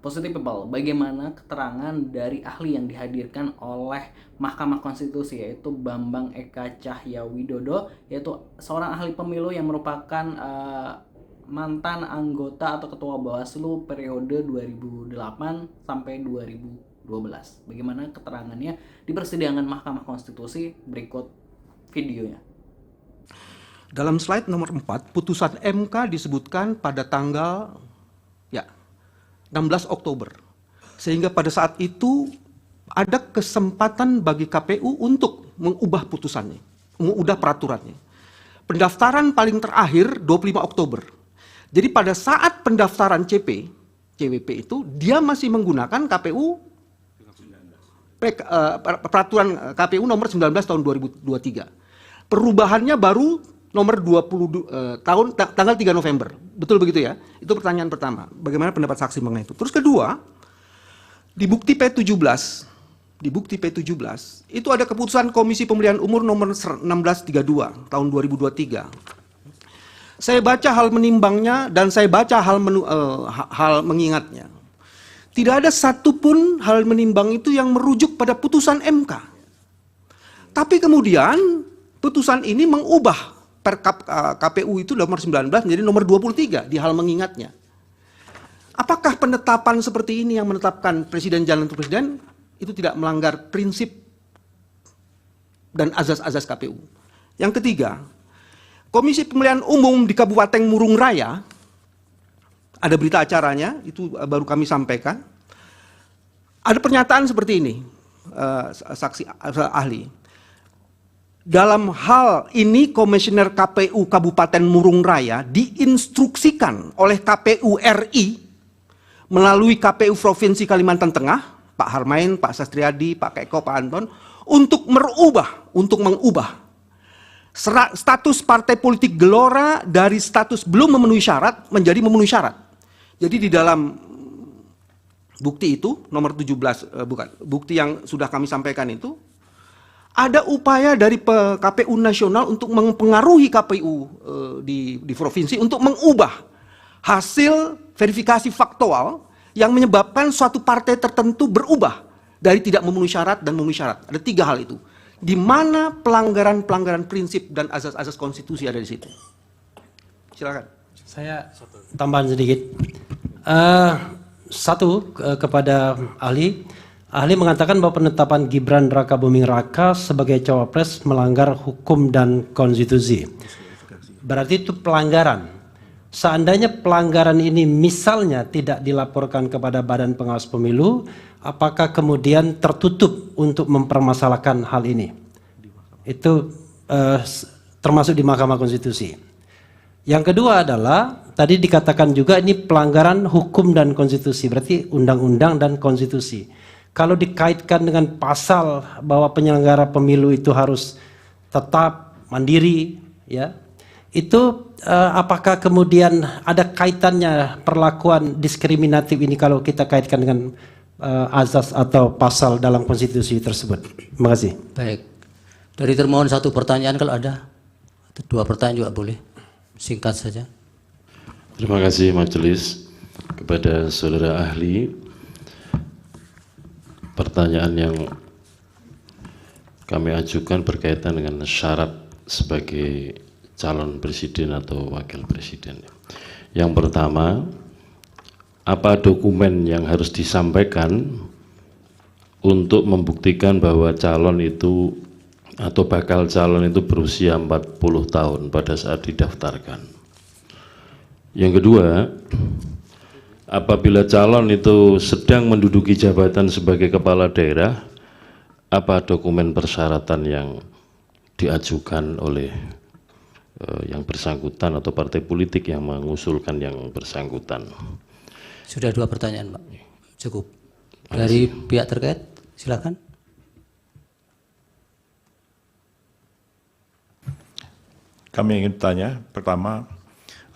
Positive People, bagaimana keterangan dari ahli yang dihadirkan oleh Mahkamah Konstitusi, yaitu Bambang Eka Cahyawidodo, yaitu seorang ahli pemilu yang merupakan mantan anggota atau ketua Bawaslu periode 2008 sampai 2012. Bagaimana keterangannya di persidangan Mahkamah Konstitusi? Berikut videonya. Dalam slide nomor 4, putusan MK disebutkan pada tanggal 16 Oktober. Sehingga pada saat itu ada kesempatan bagi KPU untuk mengubah putusannya, mengubah peraturannya. Pendaftaran paling terakhir 25 Oktober. Jadi pada saat pendaftaran CWP itu dia masih menggunakan peraturan KPU nomor 19 tahun 2023. Perubahannya baru nomor 20 tanggal 3 November. Betul begitu ya? Itu pertanyaan pertama. Bagaimana pendapat saksi mengenai itu? Terus kedua, di bukti P17 itu ada keputusan Komisi Pemilihan Umum nomor 1632 tahun 2023. Saya baca hal menimbangnya dan saya baca hal mengingatnya. Tidak ada satupun hal menimbang itu yang merujuk pada putusan MK. Tapi kemudian putusan ini mengubah KPU itu nomor 19 menjadi nomor 23 di hal mengingatnya. Apakah penetapan seperti ini yang menetapkan presiden jalan untuk presiden itu tidak melanggar prinsip dan azas-azas KPU? Yang ketiga, Komisi Pemilihan Umum di Kabupaten Murung Raya, ada berita acaranya, itu baru kami sampaikan. Ada pernyataan seperti ini, saksi ahli. Dalam hal ini Komisioner KPU Kabupaten Murung Raya diinstruksikan oleh KPU RI melalui KPU Provinsi Kalimantan Tengah, Pak Harmain, Pak Sastriadi, Pak Keko, Pak Anton, untuk mengubah status partai politik Gelora dari status belum memenuhi syarat menjadi memenuhi syarat. Jadi di dalam bukti itu nomor 17 bukti yang sudah kami sampaikan itu ada upaya dari KPU nasional untuk mempengaruhi KPU di provinsi untuk mengubah hasil verifikasi faktual yang menyebabkan suatu partai tertentu berubah dari tidak memenuhi syarat dan memenuhi syarat. Ada 3 hal itu. Di mana pelanggaran prinsip dan azas-azas konstitusi ada di situ. Silakan. Saya tambahan sedikit. Kepada ahli. Ahli mengatakan bahwa penetapan Gibran Rakabuming Raka sebagai cawapres melanggar hukum dan konstitusi. Berarti itu pelanggaran. Seandainya pelanggaran ini misalnya tidak dilaporkan kepada Badan Pengawas Pemilu, apakah kemudian tertutup untuk mempermasalahkan hal ini? Itu termasuk di Mahkamah Konstitusi. Yang kedua adalah, tadi dikatakan juga ini pelanggaran hukum dan konstitusi, berarti undang-undang dan konstitusi. Kalau dikaitkan dengan pasal bahwa penyelenggara pemilu itu harus tetap mandiri, ya, itu apakah kemudian ada kaitannya perlakuan diskriminatif ini kalau kita kaitkan dengan azas atau pasal dalam konstitusi tersebut? Terima kasih. Baik, dari termohon 1 pertanyaan kalau ada, 2 pertanyaan juga boleh, singkat saja. Terima kasih majelis. Kepada saudara ahli, pertanyaan yang kami ajukan berkaitan dengan syarat sebagai calon presiden atau wakil presiden. Yang pertama, apa dokumen yang harus disampaikan untuk membuktikan bahwa calon itu atau bakal calon itu berusia 40 tahun pada saat didaftarkan? Yang kedua, apabila calon itu sedang menduduki jabatan sebagai kepala daerah, apa dokumen persyaratan yang diajukan oleh yang bersangkutan atau partai politik yang mengusulkan yang bersangkutan? Sudah 2 pertanyaan, Pak. Cukup. Dari pihak terkait, silakan. Kami ingin bertanya, pertama,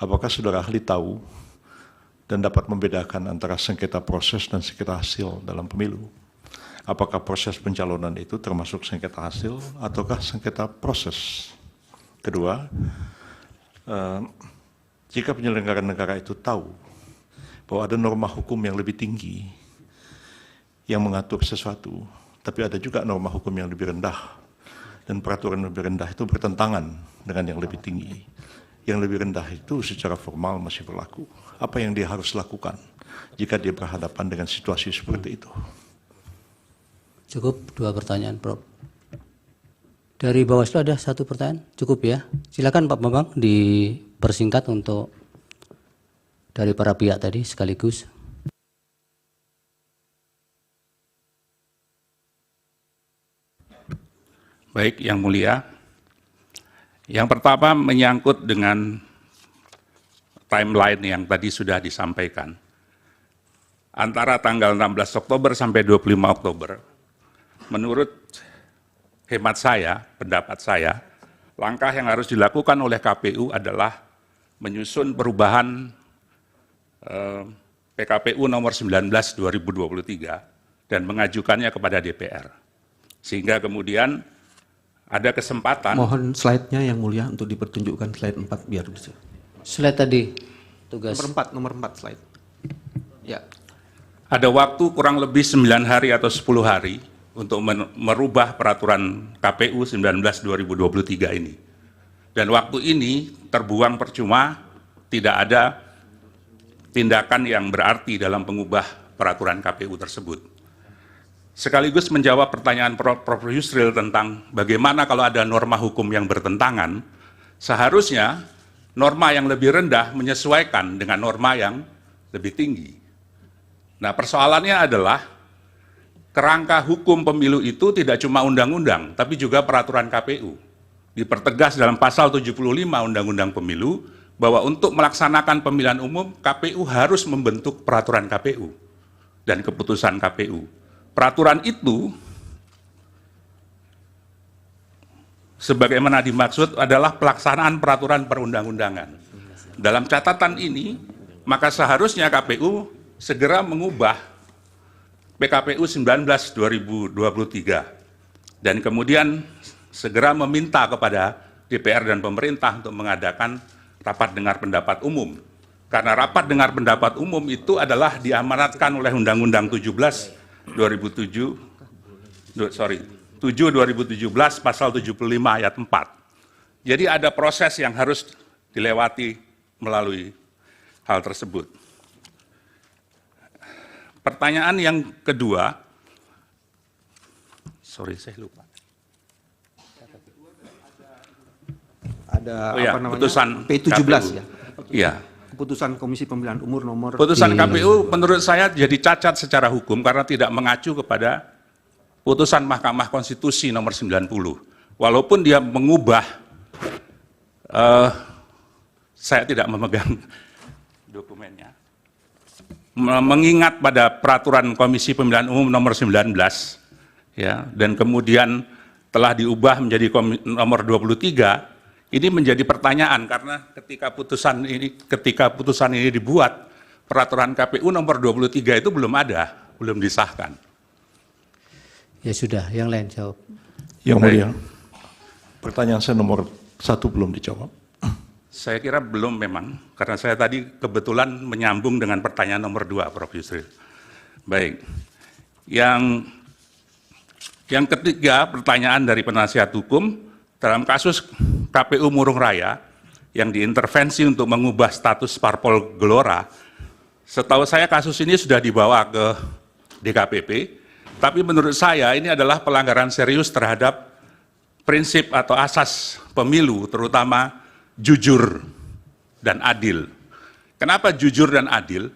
apakah saudara ahli tahu dan dapat membedakan antara sengketa proses dan sengketa hasil dalam pemilu? Apakah proses pencalonan itu termasuk sengketa hasil ataukah sengketa proses? Kedua, jika penyelenggara negara itu tahu bahwa ada norma hukum yang lebih tinggi yang mengatur sesuatu, tapi ada juga norma hukum yang lebih rendah, dan peraturan yang lebih rendah itu bertentangan dengan yang lebih tinggi. Yang lebih rendah itu secara formal masih berlaku. Apa yang dia harus lakukan jika dia berhadapan dengan situasi seperti itu? Cukup 2 pertanyaan, Prof. Dari Bawaslu ada 1 pertanyaan, cukup ya. Silakan Pak Bambang dipersingkat untuk dari para pihak tadi sekaligus. Baik, Yang Mulia. Yang pertama menyangkut dengan timeline yang tadi sudah disampaikan. Antara tanggal 16 Oktober sampai 25 Oktober, menurut hemat saya, pendapat saya, langkah yang harus dilakukan oleh KPU adalah menyusun perubahan PKPU nomor 19 2023 dan mengajukannya kepada DPR. Sehingga kemudian ada kesempatan. Mohon slide-nya Yang Mulia untuk dipertunjukkan slide 4 biar bisa. Slide tadi, tugas. Nomor 4 slide. Ya. Ada waktu kurang lebih 9 hari atau 10 hari untuk merubah peraturan KPU 19 2023 ini. Dan waktu ini terbuang percuma, tidak ada tindakan yang berarti dalam mengubah peraturan KPU tersebut. Sekaligus menjawab pertanyaan Prof. Yusril tentang bagaimana kalau ada norma hukum yang bertentangan, seharusnya norma yang lebih rendah menyesuaikan dengan norma yang lebih tinggi. Nah, persoalannya adalah kerangka hukum pemilu itu tidak cuma undang-undang, tapi juga peraturan KPU. Dipertegas dalam pasal 75 Undang-Undang Pemilu, bahwa untuk melaksanakan pemilihan umum, KPU harus membentuk peraturan KPU dan keputusan KPU. Peraturan itu, sebagaimana dimaksud, adalah pelaksanaan peraturan perundang-undangan. Dalam catatan ini, maka seharusnya KPU segera mengubah PKPU 19 2023 dan kemudian segera meminta kepada DPR dan pemerintah untuk mengadakan rapat dengar pendapat umum. Karena rapat dengar pendapat umum itu adalah diamanatkan oleh Undang-Undang 7 2017 pasal 75 ayat 4. Jadi ada proses yang harus dilewati melalui hal tersebut. Pertanyaan yang kedua, saya lupa. Ada apa namanya? Putusan P17 KPU. ya. Iya. Keputusan Komisi Pemilihan Umum nomor Putusan KPU menurut saya jadi cacat secara hukum karena tidak mengacu kepada putusan Mahkamah Konstitusi nomor 90. Walaupun dia mengubah, saya tidak memegang dokumennya, mengingat pada peraturan Komisi Pemilihan Umum nomor 19, ya, dan kemudian telah diubah menjadi nomor 23. Ini menjadi pertanyaan karena ketika putusan ini dibuat, peraturan KPU nomor 23 itu belum ada, belum disahkan. Ya sudah, yang lain jawab. Yang Mulia, pertanyaan saya nomor 1 belum dijawab. Saya kira belum memang, karena saya tadi kebetulan menyambung dengan pertanyaan nomor 2, Prof. Yusril. Baik, yang ketiga pertanyaan dari penasihat hukum, dalam kasus KPU Murung Raya yang diintervensi untuk mengubah status parpol Gelora, setahu saya kasus ini sudah dibawa ke DKPP, tapi menurut saya ini adalah pelanggaran serius terhadap prinsip atau asas pemilu, terutama jujur dan adil. Kenapa jujur dan adil?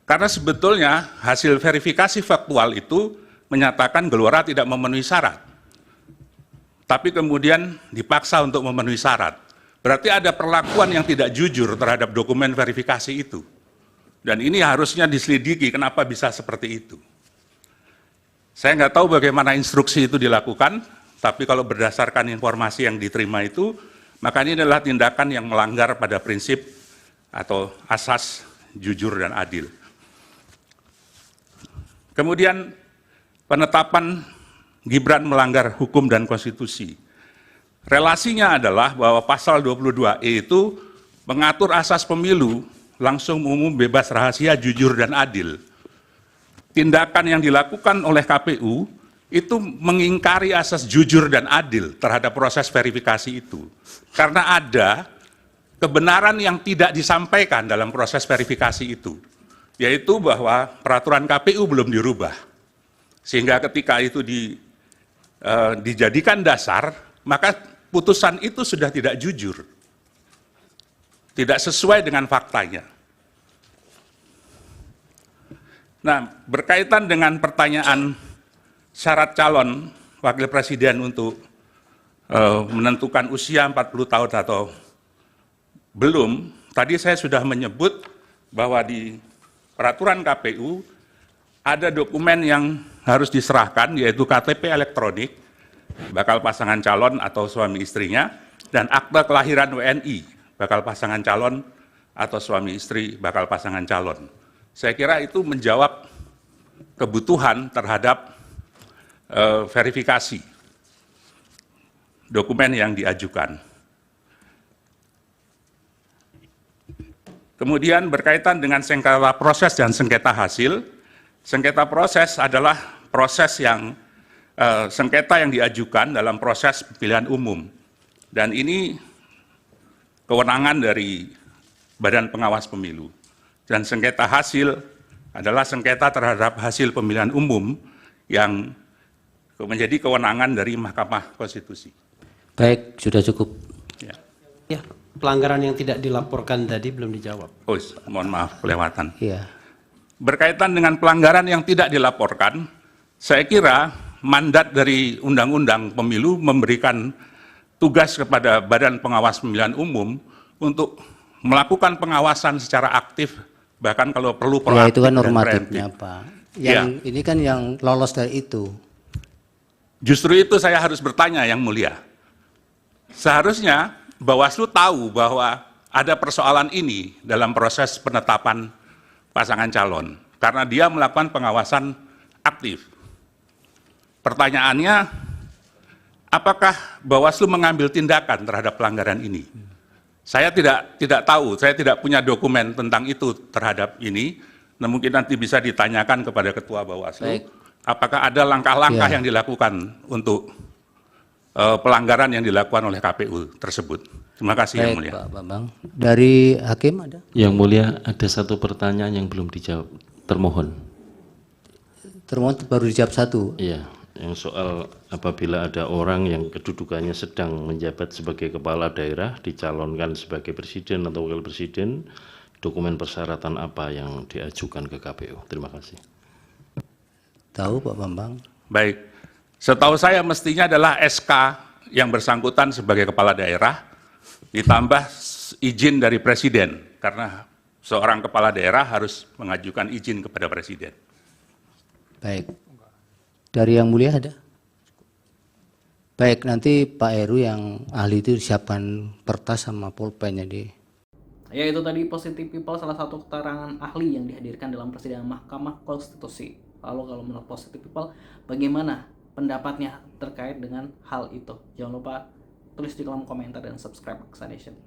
Karena sebetulnya hasil verifikasi faktual itu menyatakan Gelora tidak memenuhi syarat. Tapi kemudian dipaksa untuk memenuhi syarat. Berarti ada perlakuan yang tidak jujur terhadap dokumen verifikasi itu. Dan ini harusnya diselidiki kenapa bisa seperti itu. Saya nggak tahu bagaimana instruksi itu dilakukan, tapi kalau berdasarkan informasi yang diterima itu, maka ini adalah tindakan yang melanggar pada prinsip atau asas jujur dan adil. Kemudian penetapan Gibran melanggar hukum dan konstitusi. Relasinya adalah bahwa pasal 22E itu mengatur asas pemilu langsung umum, bebas rahasia, jujur, dan adil. Tindakan yang dilakukan oleh KPU itu mengingkari asas jujur dan adil terhadap proses verifikasi itu. Karena ada kebenaran yang tidak disampaikan dalam proses verifikasi itu, yaitu bahwa peraturan KPU belum dirubah. Sehingga ketika itu dijadikan dasar, maka putusan itu sudah tidak jujur, tidak sesuai dengan faktanya. Nah, berkaitan dengan pertanyaan syarat calon wakil presiden untuk menentukan usia 40 tahun atau belum, tadi saya sudah menyebut bahwa di peraturan KPU ada dokumen yang harus diserahkan, yaitu KTP elektronik, bakal pasangan calon atau suami istrinya, dan akte kelahiran WNI, bakal pasangan calon atau suami istri bakal pasangan calon. Saya kira itu menjawab kebutuhan terhadap verifikasi dokumen yang diajukan. Kemudian berkaitan dengan sengketa proses dan sengketa hasil, sengketa proses adalah proses yang sengketa yang diajukan dalam proses pemilihan umum. Dan ini kewenangan dari Badan Pengawas Pemilu. Dan sengketa hasil adalah sengketa terhadap hasil pemilihan umum yang menjadi kewenangan dari Mahkamah Konstitusi. Baik, sudah cukup. Ya. Ya, pelanggaran yang tidak dilaporkan tadi belum dijawab. Oh, mohon maaf, kelewatan. Iya. Berkaitan dengan pelanggaran yang tidak dilaporkan, saya kira mandat dari Undang-Undang Pemilu memberikan tugas kepada Badan Pengawas Pemilihan Umum untuk melakukan pengawasan secara aktif, bahkan kalau perlu Ya, itu proaktif kan dan normatifnya, preemptif. Pak. Yang ini kan yang lolos dari itu. Justru itu saya harus bertanya, Yang Mulia. Seharusnya Bawaslu tahu bahwa ada persoalan ini dalam proses penetapan pasangan calon, karena dia melakukan pengawasan aktif. Pertanyaannya, apakah Bawaslu mengambil tindakan terhadap pelanggaran ini? Saya tidak tahu, saya tidak punya dokumen tentang itu terhadap ini. Nah, mungkin nanti bisa ditanyakan kepada Ketua Bawaslu. Baik. Apakah ada langkah-langkah Ya. yang dilakukan untuk pelanggaran yang dilakukan oleh KPU tersebut? Terima kasih, Yang Baik, Mulia. Pak Bambang. Dari Hakim ada? Yang Mulia, ada satu pertanyaan yang belum dijawab. Termohon. Termohon baru dijawab satu. Iya, yang soal apabila ada orang yang kedudukannya sedang menjabat sebagai kepala daerah, dicalonkan sebagai presiden atau wakil presiden, dokumen persyaratan apa yang diajukan ke KPU? Terima kasih. Tahu Pak Bambang? Baik, setahu saya mestinya adalah SK yang bersangkutan sebagai kepala daerah, ditambah izin dari presiden, karena seorang kepala daerah harus mengajukan izin kepada presiden. Baik. Dari Yang Mulia ada? Baik, nanti Pak Heru yang ahli itu siapkan kertas sama pulpennya di. Ya, itu tadi Positive People, salah satu keterangan ahli yang dihadirkan dalam persidangan Mahkamah Konstitusi. Lalu kalau menurut Positive People, bagaimana pendapatnya terkait dengan hal itu? Jangan lupa tulis di kolom komentar dan subscribe Aksa Nation.